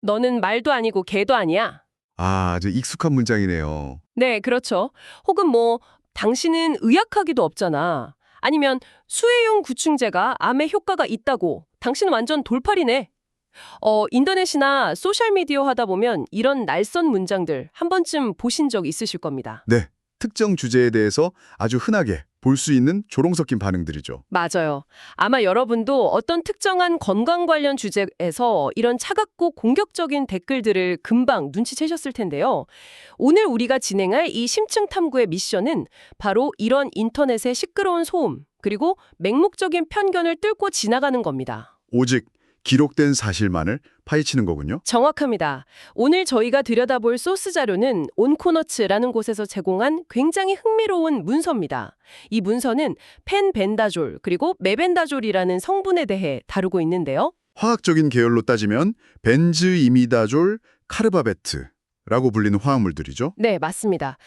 너는 말도 아니고 개도 아니야. 아, 아주 익숙한 문장이네요. 네, 그렇죠. 혹은 뭐 당신은 의학학위도 없잖아. 아니면 수혜용 구충제가 암에 효과가 있다고. 당신은 완전 돌팔이네. 인터넷이나 소셜미디어 하다 보면 이런 날선 문장들 한 번쯤 보신 적 있으실 겁니다. 네, 특정 주제에 대해서 아주 흔하게 볼 수 있는 조롱 섞인 반응들이죠. 맞아요. 아마 여러분도 어떤 특정한 건강 관련 주제에서 이런 차갑고 공격적인 댓글들을 금방 눈치채셨을 텐데요. 오늘 우리가 진행할 이 심층 탐구의 미션은 바로 이런 인터넷의 시끄러운 소음, 그리고 맹목적인 편견을 뚫고 지나가는 겁니다. 오직 기록된 사실만을 파헤치는 거군요. 정확합니다. 오늘 저희가 들여다볼 소스 자료는 온코너츠라는 곳에서 제공한 굉장히 흥미로운 문서입니다. 이 문서는 펜벤다졸 그리고 메벤다졸이라는 성분에 대해 다루고 있는데요. 화학적인 계열로 따지면 벤즈이미다졸 카르바베트라고 불리는 화학물들이죠. 네, 맞습니다.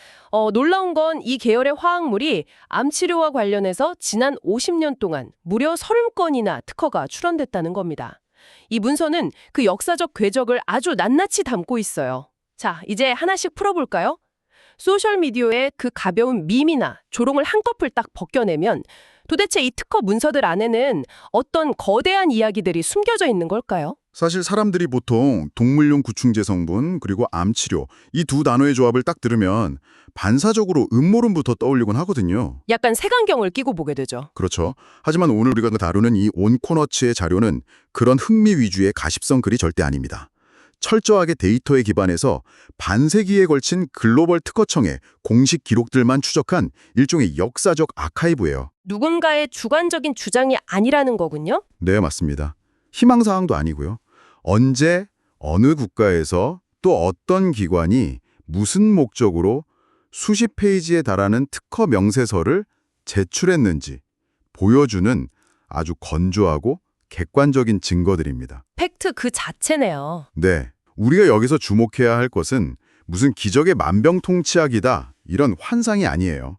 놀라운 건 이 계열의 화학물이 암 치료와 관련해서 지난 50년 동안 무려 30건이나 특허가 출원됐다는 겁니다. 이 문서는 그 역사적 궤적을 아주 낱낱이 담고 있어요. 자, 이제 하나씩 풀어볼까요? 소셜미디어의 그 가벼운 밈이나 조롱을 한꺼풀 딱 벗겨내면 도대체 이 특허 문서들 안에는 어떤 거대한 이야기들이 숨겨져 있는 걸까요? 사실 사람들이 보통 동물용 구충제 성분 그리고 암치료 이 두 단어의 조합을 딱 들으면 반사적으로 음모론부터 떠올리곤 하거든요. 약간 색안경을 끼고 보게 되죠. 그렇죠. 하지만 오늘 우리가 다루는 이 온코너츠의 자료는 그런 흥미 위주의 가십성 글이 절대 아닙니다. 철저하게 데이터에 기반해서 반세기에 걸친 글로벌 특허청의 공식 기록들만 추적한 일종의 역사적 아카이브예요. 누군가의 주관적인 주장이 아니라는 거군요. 네, 맞습니다. 희망사항도 아니고요. 언제, 어느 국가에서 또 어떤 기관이 무슨 목적으로 수십 페이지에 달하는 특허 명세서를 제출했는지 보여주는 아주 건조하고 객관적인 증거들입니다. 팩트 그 자체네요. 네, 우리가 여기서 주목해야 할 것은 무슨 기적의 만병통치약이다 이런 환상이 아니에요.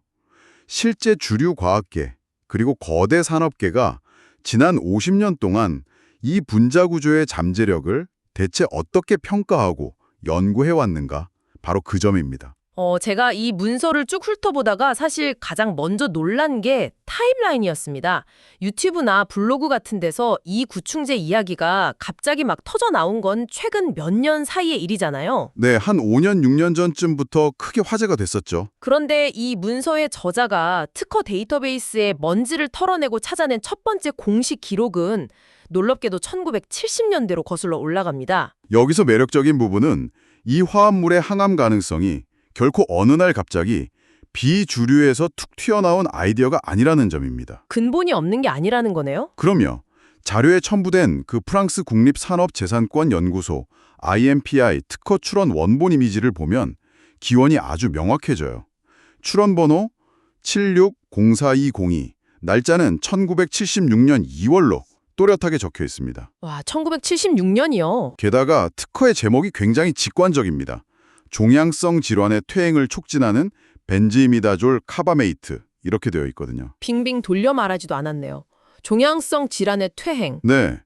실제 주류 과학계 그리고 거대 산업계가 지난 50년 동안 이 분자구조의 잠재력을 대체 어떻게 평가하고 연구해왔는가 바로 그 점입니다. 제가 이 문서를 쭉 훑어보다가 사실 가장 먼저 놀란 게 타임라인이었습니다. 유튜브나 블로그 같은 데서 이 구충제 이야기가 갑자기 막 터져 나온 건 최근 몇 년 사이의 일이잖아요. 네, 한 5년, 6년 전쯤부터 크게 화제가 됐었죠. 그런데 이 문서의 저자가 특허 데이터베이스에 먼지를 털어내고 찾아낸 첫 번째 공식 기록은 놀랍게도 1970년대로 거슬러 올라갑니다. 여기서 매력적인 부분은 이 화합물의 항암 가능성이 결코 어느 날 갑자기 비주류에서 툭 튀어나온 아이디어가 아니라는 점입니다. 근본이 없는 게 아니라는 거네요? 그럼요. 자료에 첨부된 그 프랑스 국립산업재산권연구소 IMPI 특허 출원 원본 이미지를 보면 기원이 아주 명확해져요. 출원 번호 760420, 날짜는 1976년 2월로 또렷하게 적혀 있습니다. 와, 1976년이요. 게다가 특허의 제목이 굉장히 직관적입니다. 종양성 질환의 퇴행을 촉진하는 벤즈이미다졸 카바메이트 이렇게 되어 있거든요. 빙빙 돌려 말하지도 않았네요. 종양성 질환의 퇴행. 네,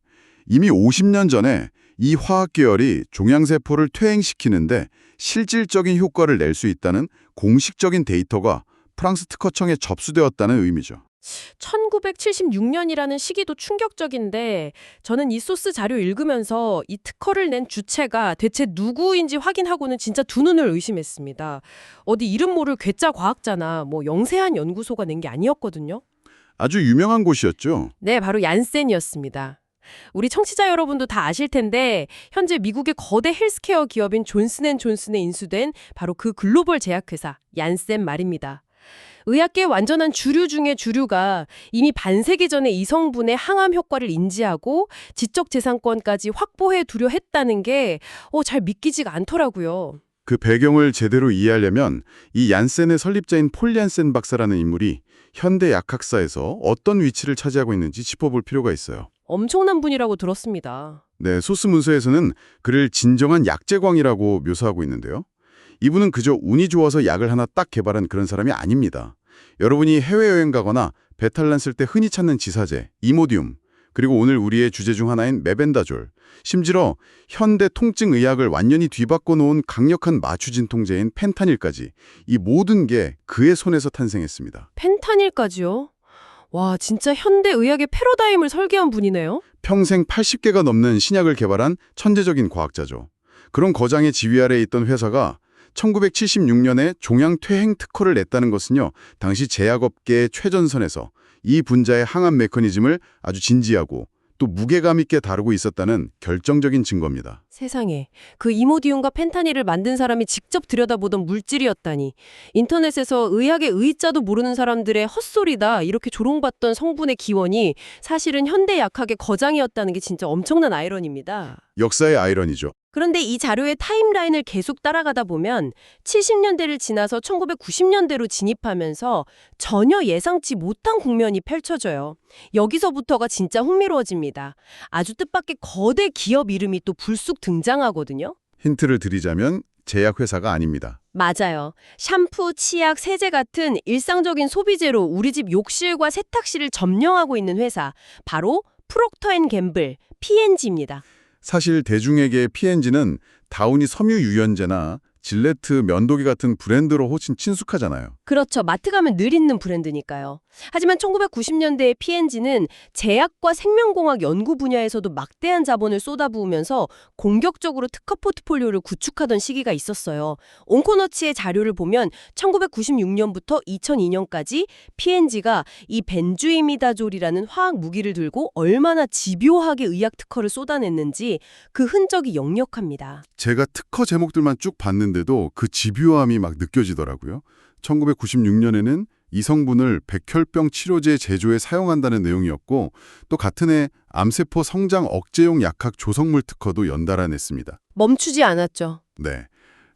이미 50년 전에 이 화학 계열이 종양세포를 퇴행시키는데 실질적인 효과를 낼 수 있다는 공식적인 데이터가 프랑스 특허청에 접수되었다는 의미죠. 1976년이라는 시기도 충격적인데 저는 이 소스 자료 읽으면서 이 특허를 낸 주체가 대체 누구인지 확인하고는 진짜 두 눈을 의심했습니다. 어디 이름 모를 괴짜 과학자나 뭐 영세한 연구소가 낸 게 아니었거든요. 아주 유명한 곳이었죠. 네, 바로 얀센이었습니다. 우리 청취자 여러분도 다 아실 텐데 현재 미국의 거대 헬스케어 기업인 존슨앤존슨에 인수된 바로 그 글로벌 제약회사 얀센 말입니다. 의학계 완전한 주류 중의 주류가 이미 반세기 전에 이 성분의 항암 효과를 인지하고 지적재산권까지 확보해 두려 했다는 게 잘 믿기지가 않더라고요. 그 배경을 제대로 이해하려면 이 얀센의 설립자인 폴 얀센 박사라는 인물이 현대 약학사에서 어떤 위치를 차지하고 있는지 짚어볼 필요가 있어요. 엄청난 분이라고 들었습니다. 네, 소스 문서에서는 그를 진정한 약제광이라고 묘사하고 있는데요. 이분은 그저 운이 좋아서 약을 하나 딱 개발한 그런 사람이 아닙니다. 여러분이 해외여행 가거나 배탈 났을 때 흔히 찾는 지사제, 이모디움, 그리고 오늘 우리의 주제 중 하나인 메벤다졸, 심지어 현대 통증 의학을 완전히 뒤바꿔 놓은 강력한 마취진통제인 펜타닐까지 이 모든 게 그의 손에서 탄생했습니다. 펜타닐까지요? 와, 진짜 현대 의학의 패러다임을 설계한 분이네요. 평생 80개가 넘는 신약을 개발한 천재적인 과학자죠. 그런 거장의 지휘 아래에 있던 회사가 1976년에 종양 퇴행 특허를 냈다는 것은요, 당시 제약업계의 최전선에서 이 분자의 항암 메커니즘을 아주 진지하고 또 무게감 있게 다루고 있었다는 결정적인 증거입니다. 세상에, 그 이모디움과 펜타닐을 만든 사람이 직접 들여다보던 물질이었다니. 인터넷에서 의학의 의자도 모르는 사람들의 헛소리다 이렇게 조롱받던 성분의 기원이 사실은 현대 약학의 거장이었다는 게 진짜 엄청난 아이러니입니다. 역사의 아이러니죠. 그런데 이 자료의 타임라인을 계속 따라가다 보면 70년대를 지나서 1990년대로 진입하면서 전혀 예상치 못한 국면이 펼쳐져요. 여기서부터가 진짜 흥미로워집니다. 아주 뜻밖의 거대 기업 이름이 또 불쑥 등장하거든요. 힌트를 드리자면 제약회사가 아닙니다. 맞아요. 샴푸, 치약, 세제 같은 일상적인 소비재로 우리 집 욕실과 세탁실을 점령하고 있는 회사, 바로 프록터 앤 갬블, P&G입니다. 사실 대중에게 P&G는 다우니 섬유 유연제나 질레트 면도기 같은 브랜드로 훨씬 친숙하잖아요. 그렇죠. 마트 가면 늘 있는 브랜드니까요. 하지만 1990년대의 P&G는 제약과 생명공학 연구 분야에서도 막대한 자본을 쏟아부으면서 공격적으로 특허 포트폴리오를 구축하던 시기가 있었어요. 온코너츠의 자료를 보면 1996년부터 2002년까지 P&G가 이 벤주이미다졸이라는 화학 무기를 들고 얼마나 집요하게 의학 특허를 쏟아냈는지 그 흔적이 역력합니다. 제가 특허 제목들만 쭉 봤는데도 그 집요함이 막 느껴지더라고요. 1996년에는 이 성분을 백혈병 치료제 제조에 사용한다는 내용이었고 또 같은 해 암세포 성장 억제용 약학 조성물 특허도 연달아 냈습니다. 멈추지 않았죠. 네.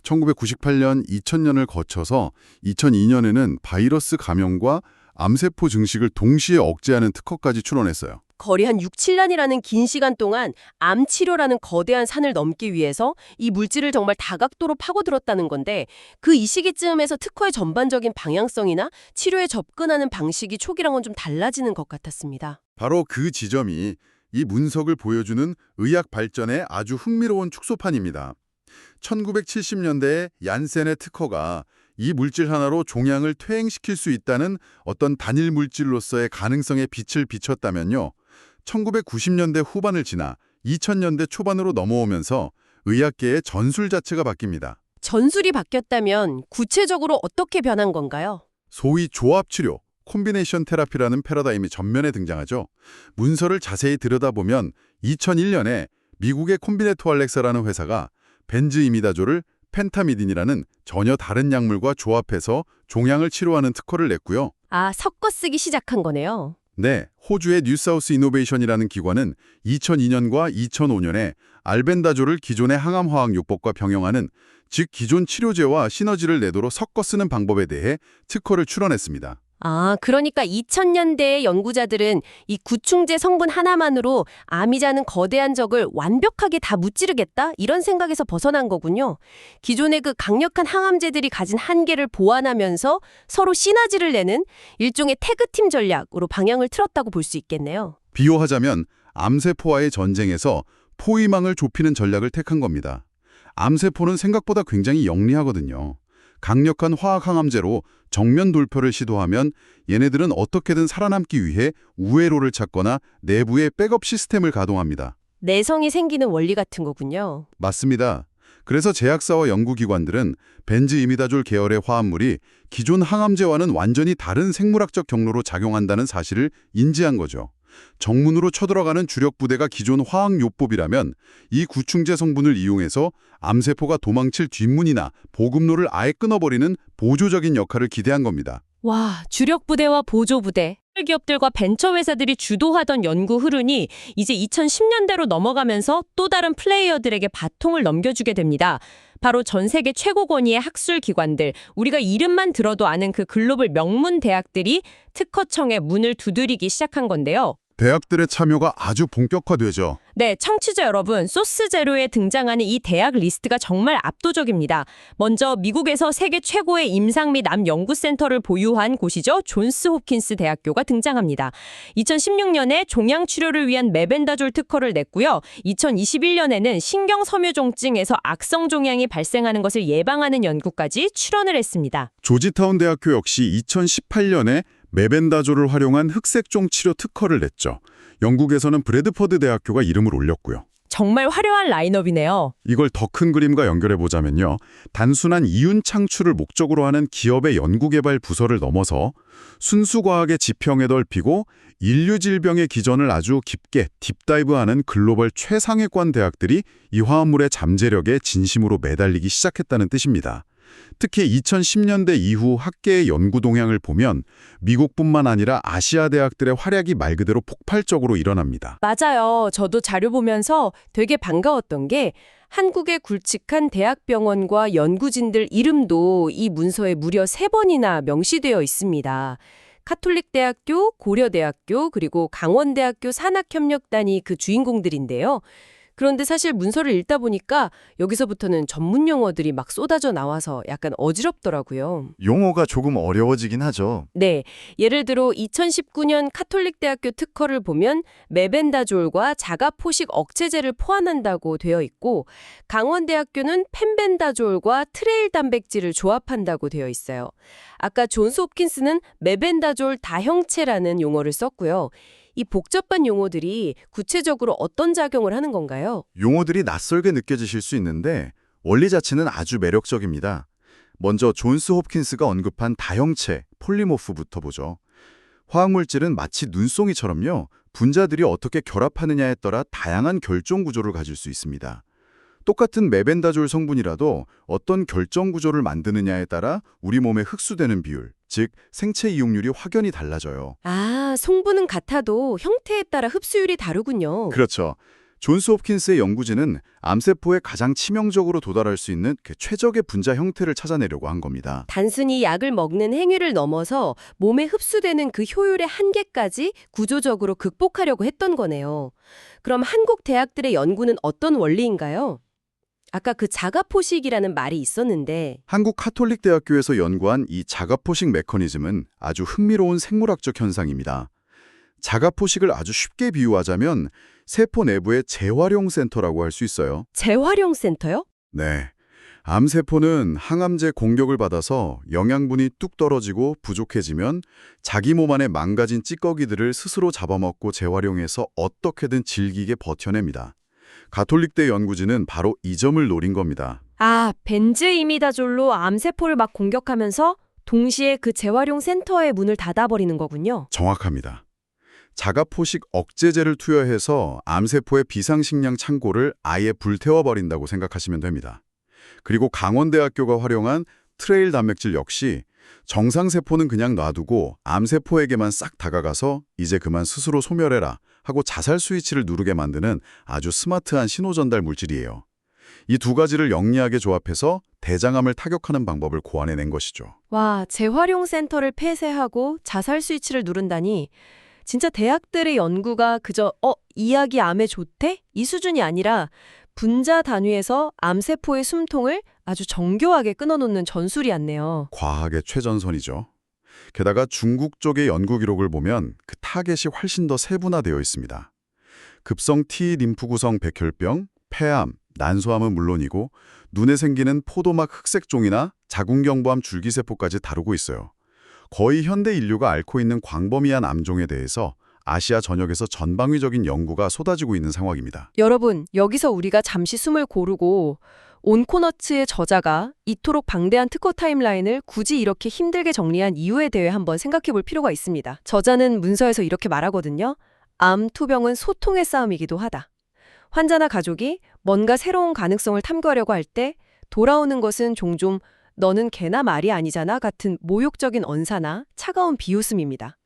1998년, 2000년을 거쳐서 2002년에는 바이러스 감염과 암세포 증식을 동시에 억제하는 특허까지 출원했어요. 거리 한 6, 7년이라는 긴 시간 동안 암 치료라는 거대한 산을 넘기 위해서 이 물질을 정말 다각도로 파고들었다는 건데 그 이 시기쯤에서 특허의 전반적인 방향성이나 치료에 접근하는 방식이 초기랑은 좀 달라지는 것 같았습니다. 바로 그 지점이 이 문석을 보여주는 의학 발전의 아주 흥미로운 축소판입니다. 1970년대에 얀센의 특허가 이 물질 하나로 종양을 퇴행시킬 수 있다는 어떤 단일 물질로서의 가능성에 빛을 비췄다면요. 1990년대 후반을 지나 2000년대 초반으로 넘어오면서 의학계의 전술 자체가 바뀝니다. 전술이 바뀌었다면 구체적으로 어떻게 변한 건가요? 소위 조합치료, 콤비네이션 테라피라는 패러다임이 전면에 등장하죠. 문서를 자세히 들여다보면 2001년에 미국의 콤비네토알렉사라는 회사가 벤즈이미다졸을 펜타미딘이라는 전혀 다른 약물과 조합해서 종양을 치료하는 특허를 냈고요. 아, 섞어 쓰기 시작한 거네요. 네, 호주의 뉴사우스 이노베이션이라는 기관은 2002년과 2005년에 알벤다졸을 기존의 항암화학요법과 병용하는 즉 기존 치료제와 시너지를 내도록 섞어 쓰는 방법에 대해 특허를 출원했습니다. 아, 그러니까 2000년대의 연구자들은 이 구충제 성분 하나만으로 암이라는 거대한 적을 완벽하게 다 무찌르겠다? 이런 생각에서 벗어난 거군요. 기존의 그 강력한 항암제들이 가진 한계를 보완하면서 서로 시너지를 내는 일종의 태그팀 전략으로 방향을 틀었다고 볼 수 있겠네요. 비유하자면 암세포와의 전쟁에서 포위망을 좁히는 전략을 택한 겁니다. 암세포는 생각보다 굉장히 영리하거든요. 강력한 화학 항암제로 정면 돌파를 시도하면 얘네들은 어떻게든 살아남기 위해 우회로를 찾거나 내부의 백업 시스템을 가동합니다. 내성이 생기는 원리 같은 거군요. 맞습니다. 그래서 제약사와 연구기관들은 벤즈이미다졸 계열의 화합물이 기존 항암제와는 완전히 다른 생물학적 경로로 작용한다는 사실을 인지한 거죠. 정문으로 쳐들어가는 주력 부대가 기존 화학요법이라면 이 구충제 성분을 이용해서 암세포가 도망칠 뒷문이나 보급로를 아예 끊어버리는 보조적인 역할을 기대한 겁니다. 와, 주력 부대와 보조 부대. 기업들과 벤처 회사들이 주도하던 연구 흐름이 이제 2010년대로 넘어가면서 또 다른 플레이어들에게 바통을 넘겨주게 됩니다. 바로 전 세계 최고 권위의 학술 기관들, 우리가 이름만 들어도 아는 그 글로벌 명문 대학들이 특허청의 문을 두드리기 시작한 건데요. 대학들의 참여가 아주 본격화되죠. 네, 청취자 여러분, 소스 제로에 등장하는 이 대학 리스트가 정말 압도적입니다. 먼저 미국에서 세계 최고의 임상 및 암 연구센터를 보유한 곳이죠. 존스 홉킨스 대학교가 등장합니다. 2016년에 종양 치료를 위한 메벤다졸 특허를 냈고요. 2021년에는 신경섬유종증에서 악성 종양이 발생하는 것을 예방하는 연구까지 출원을 했습니다. 조지타운 대학교 역시 2018년에 메벤다졸을 활용한 흑색종 치료 특허를 냈죠. 영국에서는 브래드퍼드 대학교가 이름을 올렸고요. 정말 화려한 라인업이네요. 이걸 더 큰 그림과 연결해보자면요. 단순한 이윤 창출을 목적으로 하는 기업의 연구개발 부서를 넘어서 순수과학의 지평에 넓히고 인류 질병의 기전을 아주 깊게 딥다이브하는 글로벌 최상위권 대학들이 이 화합물의 잠재력에 진심으로 매달리기 시작했다는 뜻입니다. 특히 2010년대 이후 학계의 연구 동향을 보면 미국뿐만 아니라 아시아 대학들의 활약이 말 그대로 폭발적으로 일어납니다. 맞아요. 저도 자료 보면서 되게 반가웠던 게 한국의 굵직한 대학병원과 연구진들 이름도 이 문서에 무려 3번이나 명시되어 있습니다. 카톨릭대학교, 고려대학교, 그리고 강원대학교 산학협력단이 그 주인공들인데요. 그런데 사실 문서를 읽다 보니까 여기서부터는 전문 용어들이 막 쏟아져 나와서 약간 어지럽더라고요. 용어가 조금 어려워지긴 하죠. 네, 예를 들어 2019년 카톨릭대학교 특허를 보면 메벤다졸과 자가포식 억제제를 포함한다고 되어 있고 강원대학교는 펜벤다졸과 트레일 단백질을 조합한다고 되어 있어요. 아까 존스 홉킨스는 메벤다졸 다형체라는 용어를 썼고요. 이 복잡한 용어들이 구체적으로 어떤 작용을 하는 건가요? 용어들이 낯설게 느껴지실 수 있는데 원리 자체는 아주 매력적입니다. 먼저 존스 홉킨스가 언급한 다형체, 폴리모프부터 보죠. 화학물질은 마치 눈송이처럼요. 분자들이 어떻게 결합하느냐에 따라 다양한 결정 구조를 가질 수 있습니다. 똑같은 메벤다졸 성분이라도 어떤 결정 구조를 만드느냐에 따라 우리 몸에 흡수되는 비율, 즉 생체 이용률이 확연히 달라져요. 아, 성분은 같아도 형태에 따라 흡수율이 다르군요. 그렇죠. 존스 홉킨스의 연구진은 암세포에 가장 치명적으로 도달할 수 있는 그 최적의 분자 형태를 찾아내려고 한 겁니다. 단순히 약을 먹는 행위를 넘어서 몸에 흡수되는 그 효율의 한계까지 구조적으로 극복하려고 했던 거네요. 그럼 한국 대학들의 연구는 어떤 원리인가요? 아까 그 자가포식이라는 말이 있었는데 한국 카톨릭대학교에서 연구한 이 자가포식 메커니즘은 아주 흥미로운 생물학적 현상입니다. 자가포식을 아주 쉽게 비유하자면 세포 내부의 재활용 센터라고 할 수 있어요. 재활용 센터요? 네. 암세포는 항암제 공격을 받아서 영양분이 뚝 떨어지고 부족해지면 자기 몸 안에 망가진 찌꺼기들을 스스로 잡아먹고 재활용해서 어떻게든 질기게 버텨냅니다. 가톨릭대 연구진은 바로 이 점을 노린 겁니다. 아, 벤즈이미다졸로 암세포를 막 공격하면서 동시에 그 재활용 센터의 문을 닫아버리는 거군요. 정확합니다. 자가포식 억제제를 투여해서 암세포의 비상식량 창고를 아예 불태워버린다고 생각하시면 됩니다. 그리고 강원대학교가 활용한 트레일 단백질 역시 정상세포는 그냥 놔두고 암세포에게만 싹 다가가서 이제 그만 스스로 소멸해라 하고 자살 스위치를 누르게 만드는 아주 스마트한 신호전달 물질이에요. 이 두 가지를 영리하게 조합해서 대장암을 타격하는 방법을 고안해낸 것이죠. 와, 재활용 센터를 폐쇄하고 자살 스위치를 누른다니 진짜 대학들의 연구가 그저 이 약이 암에 좋대? 이 수준이 아니라 분자 단위에서 암세포의 숨통을 아주 정교하게 끊어놓는 전술이 왔네요. 과학의 최전선이죠. 게다가 중국 쪽의 연구 기록을 보면 그 타겟이 훨씬 더 세분화되어 있습니다. 급성 T 림프구성 백혈병, 폐암, 난소암은 물론이고 눈에 생기는 포도막 흑색종이나 자궁경부암 줄기세포까지 다루고 있어요. 거의 현대 인류가 앓고 있는 광범위한 암종에 대해서 아시아 전역에서 전방위적인 연구가 쏟아지고 있는 상황입니다. 여러분, 여기서 우리가 잠시 숨을 고르고 온코너츠의 저자가 이토록 방대한 특허 타임라인을 굳이 이렇게 힘들게 정리한 이유에 대해 한번 생각해 볼 필요가 있습니다. 저자는 문서에서 이렇게 말하거든요. 암, 투병은 소통의 싸움이기도 하다. 환자나 가족이 뭔가 새로운 가능성을 탐구하려고 할 때 돌아오는 것은 종종 너는 개나 말이 아니잖아 같은 모욕적인 언사나 차가운 비웃음입니다.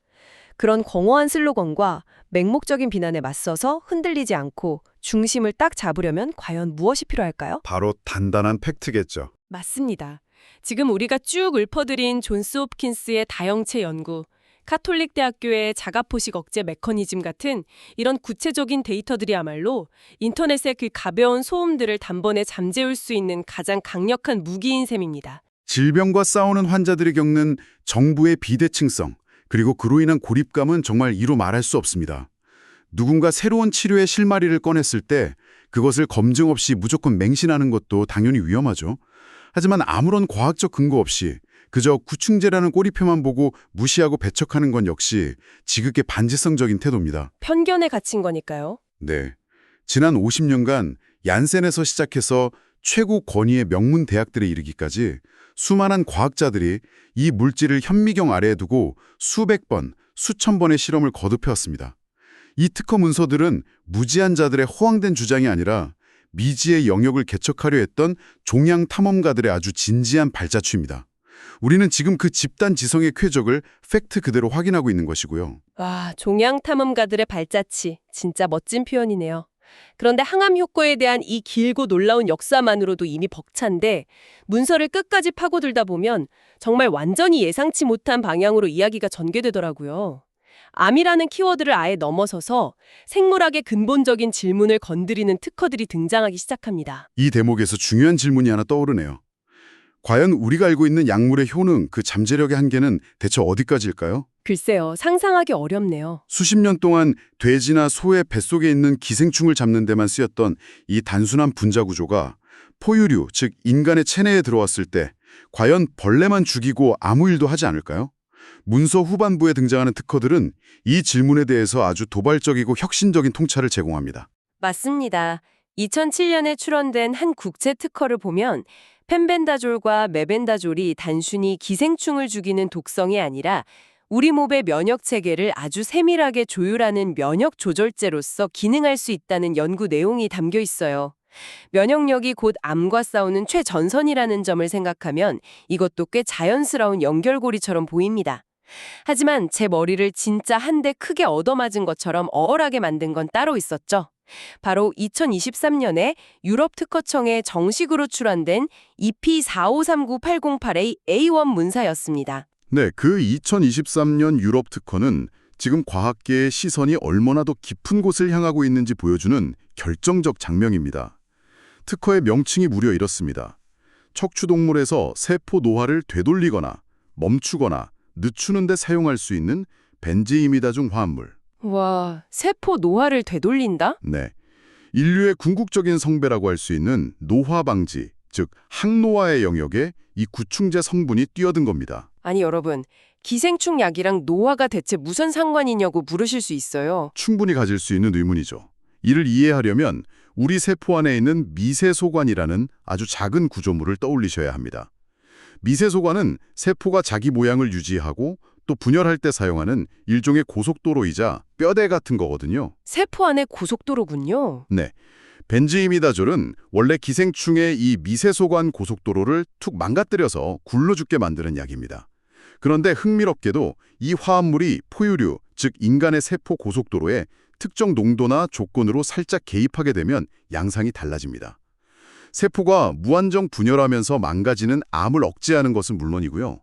그런 공허한 슬로건과 맹목적인 비난에 맞서서 흔들리지 않고 중심을 딱 잡으려면 과연 무엇이 필요할까요? 바로 단단한 팩트겠죠. 맞습니다. 지금 우리가 쭉 읊어드린 존스 홉킨스의 다형체 연구, 카톨릭 대학교의 자가포식 억제 메커니즘 같은 이런 구체적인 데이터들이야말로 인터넷의 그 가벼운 소음들을 단번에 잠재울 수 있는 가장 강력한 무기인 셈입니다. 질병과 싸우는 환자들이 겪는 정부의 비대칭성, 그리고 그로 인한 고립감은 정말 이루 말할 수 없습니다. 누군가 새로운 치료의 실마리를 꺼냈을 때 그것을 검증 없이 무조건 맹신하는 것도 당연히 위험하죠. 하지만 아무런 과학적 근거 없이 그저 구충제라는 꼬리표만 보고 무시하고 배척하는 건 역시 지극히 반지성적인 태도입니다. 편견에 갇힌 거니까요. 네. 지난 50년간 얀센에서 시작해서 최고 권위의 명문 대학들에 이르기까지 수많은 과학자들이 이 물질을 현미경 아래에 두고 수백 번, 수천 번의 실험을 거듭해왔습니다. 이 특허 문서들은 무지한 자들의 허황된 주장이 아니라 미지의 영역을 개척하려 했던 종양 탐험가들의 아주 진지한 발자취입니다. 우리는 지금 그 집단 지성의 쾌적을 팩트 그대로 확인하고 있는 것이고요. 와, 종양 탐험가들의 발자취. 진짜 멋진 표현이네요. 그런데 항암 효과에 대한 이 길고 놀라운 역사만으로도 이미 벅찬데 문서를 끝까지 파고들다 보면 정말 완전히 예상치 못한 방향으로 이야기가 전개되더라고요. 암이라는 키워드를 아예 넘어서서 생물학의 근본적인 질문을 건드리는 특허들이 등장하기 시작합니다. 이 대목에서 중요한 질문이 하나 떠오르네요. 과연 우리가 알고 있는 약물의 효능, 그 잠재력의 한계는 대체 어디까지일까요? 글쎄요, 상상하기 어렵네요. 수십 년 동안 돼지나 소의 뱃속에 있는 기생충을 잡는 데만 쓰였던 이 단순한 분자 구조가 포유류, 즉 인간의 체내에 들어왔을 때 과연 벌레만 죽이고 아무 일도 하지 않을까요? 문서 후반부에 등장하는 특허들은 이 질문에 대해서 아주 도발적이고 혁신적인 통찰을 제공합니다. 맞습니다. 2007년에 출원된 한 국제 특허를 보면 펜벤다졸과 메벤다졸이 단순히 기생충을 죽이는 독성이 아니라 우리 몸의 면역 체계를 아주 세밀하게 조율하는 면역 조절제로서 기능할 수 있다는 연구 내용이 담겨 있어요. 면역력이 곧 암과 싸우는 최전선이라는 점을 생각하면 이것도 꽤 자연스러운 연결고리처럼 보입니다. 하지만 제 머리를 진짜 한 대 크게 얻어맞은 것처럼 어얼하게 만든 건 따로 있었죠. 바로 2023년에 유럽 특허청에 정식으로 출원된 EP4539808의 A1 문사였습니다. 네, 그 2023년 유럽 특허는 지금 과학계의 시선이 얼마나 더 깊은 곳을 향하고 있는지 보여주는 결정적 장면입니다. 특허의 명칭이 무려 이렇습니다. 척추동물에서 세포 노화를 되돌리거나 멈추거나 늦추는 데 사용할 수 있는 벤지이미다중 화합물. 와, 세포 노화를 되돌린다? 네, 인류의 궁극적인 성배라고 할 수 있는 노화 방지, 즉 항노화의 영역에 이 구충제 성분이 뛰어든 겁니다. 아니 여러분, 기생충 약이랑 노화가 대체 무슨 상관이냐고 물으실 수 있어요. 충분히 가질 수 있는 의문이죠. 이를 이해하려면 우리 세포 안에 있는 미세소관이라는 아주 작은 구조물을 떠올리셔야 합니다. 미세소관은 세포가 자기 모양을 유지하고 또 분열할 때 사용하는 일종의 고속도로이자 뼈대 같은 거거든요. 세포 안에 고속도로군요. 네, 벤지이미다졸은 원래 기생충의 이 미세소관 고속도로를 툭 망가뜨려서 굴러 죽게 만드는 약입니다. 그런데 흥미롭게도 이 화합물이 포유류, 즉 인간의 세포 고속도로에 특정 농도나 조건으로 살짝 개입하게 되면 양상이 달라집니다. 세포가 무한정 분열하면서 망가지는 암을 억제하는 것은 물론이고요.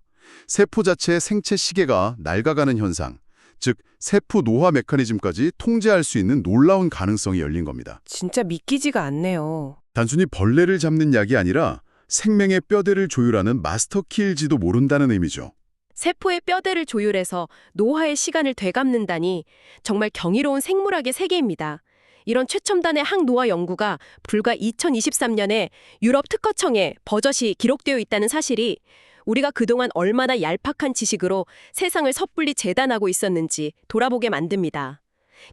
세포 자체의 생체 시계가 낡아가는 현상, 즉 세포 노화 메커니즘까지 통제할 수 있는 놀라운 가능성이 열린 겁니다. 진짜 믿기지가 않네요. 단순히 벌레를 잡는 약이 아니라 생명의 뼈대를 조율하는 마스터키일지도 모른다는 의미죠. 세포의 뼈대를 조율해서 노화의 시간을 되갚는다니 정말 경이로운 생물학의 세계입니다. 이런 최첨단의 항노화 연구가 불과 2023년에 유럽 특허청에 버젓이 기록되어 있다는 사실이 우리가 그동안 얼마나 얄팍한 지식으로 세상을 섣불리 재단하고 있었는지 돌아보게 만듭니다.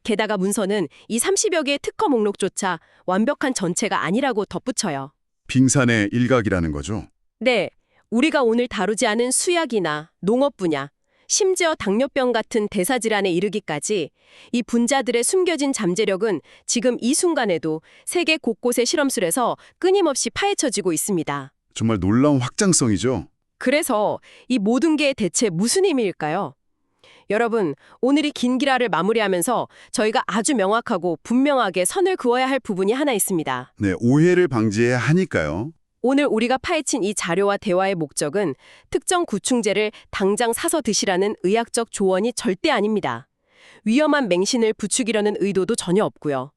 게다가 문서는 이 30여 개의 특허 목록조차 완벽한 전체가 아니라고 덧붙여요. 빙산의 일각이라는 거죠. 네, 우리가 오늘 다루지 않은 수약이나 농업 분야, 심지어 당뇨병 같은 대사질환에 이르기까지 이 분자들의 숨겨진 잠재력은 지금 이 순간에도 세계 곳곳의 실험실에서 끊임없이 파헤쳐지고 있습니다. 정말 놀라운 확장성이죠. 그래서 이 모든 게 대체 무슨 의미일까요? 여러분, 오늘 이 긴 기라를 마무리하면서 저희가 아주 명확하고 분명하게 선을 그어야 할 부분이 하나 있습니다. 네, 오해를 방지해야 하니까요. 오늘 우리가 파헤친 이 자료와 대화의 목적은 특정 구충제를 당장 사서 드시라는 의학적 조언이 절대 아닙니다. 위험한 맹신을 부추기려는 의도도 전혀 없고요.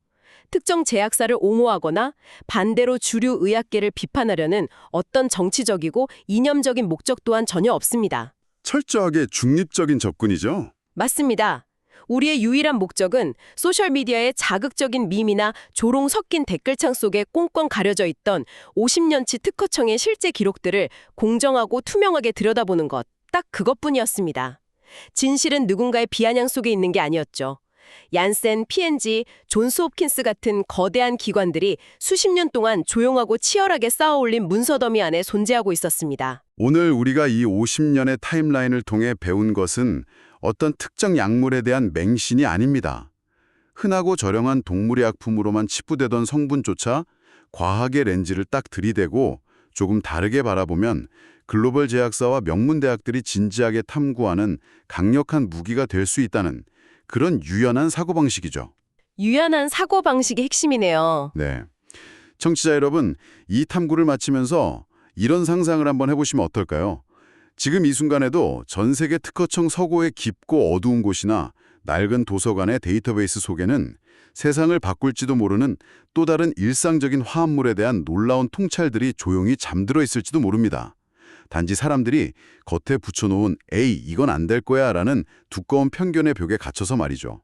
특정 제약사를 옹호하거나 반대로 주류 의학계를 비판하려는 어떤 정치적이고 이념적인 목적 또한 전혀 없습니다. 철저하게 중립적인 접근이죠. 맞습니다. 우리의 유일한 목적은 소셜미디어의 자극적인 밈이나 조롱 섞인 댓글창 속에 꽁꽁 가려져 있던 50년치 특허청의 실제 기록들을 공정하고 투명하게 들여다보는 것, 딱 그것뿐이었습니다. 진실은 누군가의 비아냥 속에 있는 게 아니었죠. 얀센, P&G, 존스홉킨스 같은 거대한 기관들이 수십 년 동안 조용하고 치열하게 쌓아올린 문서더미 안에 존재하고 있었습니다. 오늘 우리가 이 50년의 타임라인을 통해 배운 것은 어떤 특정 약물에 대한 맹신이 아닙니다. 흔하고 저렴한 동물의 약품으로만 치부되던 성분조차 과학의 렌즈를 딱 들이대고 조금 다르게 바라보면 글로벌 제약사와 명문대학들이 진지하게 탐구하는 강력한 무기가 될 수 있다는 그런 유연한 사고방식이죠. 유연한 사고방식의 핵심이네요. 네. 청취자 여러분, 이 탐구를 마치면서 이런 상상을 한번 해보시면 어떨까요? 지금 이 순간에도 전 세계 특허청 서고의 깊고 어두운 곳이나 낡은 도서관의 데이터베이스 속에는 세상을 바꿀지도 모르는 또 다른 일상적인 화합물에 대한 놀라운 통찰들이 조용히 잠들어 있을지도 모릅니다. 단지 사람들이 겉에 붙여놓은 에이, 이건 안 될 거야 라는 두꺼운 편견의 벽에 갇혀서 말이죠.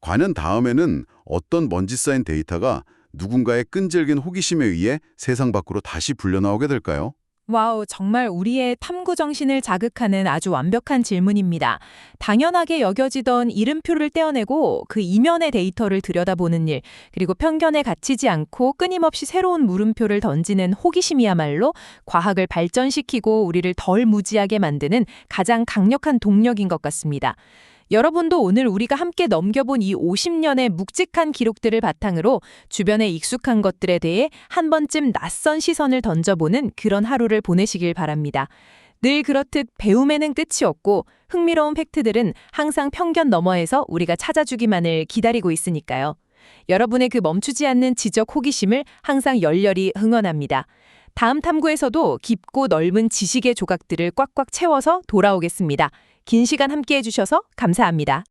과연 다음에는 어떤 먼지 쌓인 데이터가 누군가의 끈질긴 호기심에 의해 세상 밖으로 다시 불려나오게 될까요? 와우, 정말 우리의 탐구 정신을 자극하는 아주 완벽한 질문입니다. 당연하게 여겨지던 이름표를 떼어내고 그 이면의 데이터를 들여다보는 일, 그리고 편견에 갇히지 않고 끊임없이 새로운 물음표를 던지는 호기심이야말로 과학을 발전시키고 우리를 덜 무지하게 만드는 가장 강력한 동력인 것 같습니다. 여러분도 오늘 우리가 함께 넘겨본 이 50년의 묵직한 기록들을 바탕으로 주변에 익숙한 것들에 대해 한 번쯤 낯선 시선을 던져보는 그런 하루를 보내시길 바랍니다. 늘 그렇듯 배움에는 끝이 없고 흥미로운 팩트들은 항상 편견 너머에서 우리가 찾아주기만을 기다리고 있으니까요. 여러분의 그 멈추지 않는 지적 호기심을 항상 열렬히 응원합니다. 다음 탐구에서도 깊고 넓은 지식의 조각들을 꽉꽉 채워서 돌아오겠습니다. 긴 시간 함께해 주셔서 감사합니다.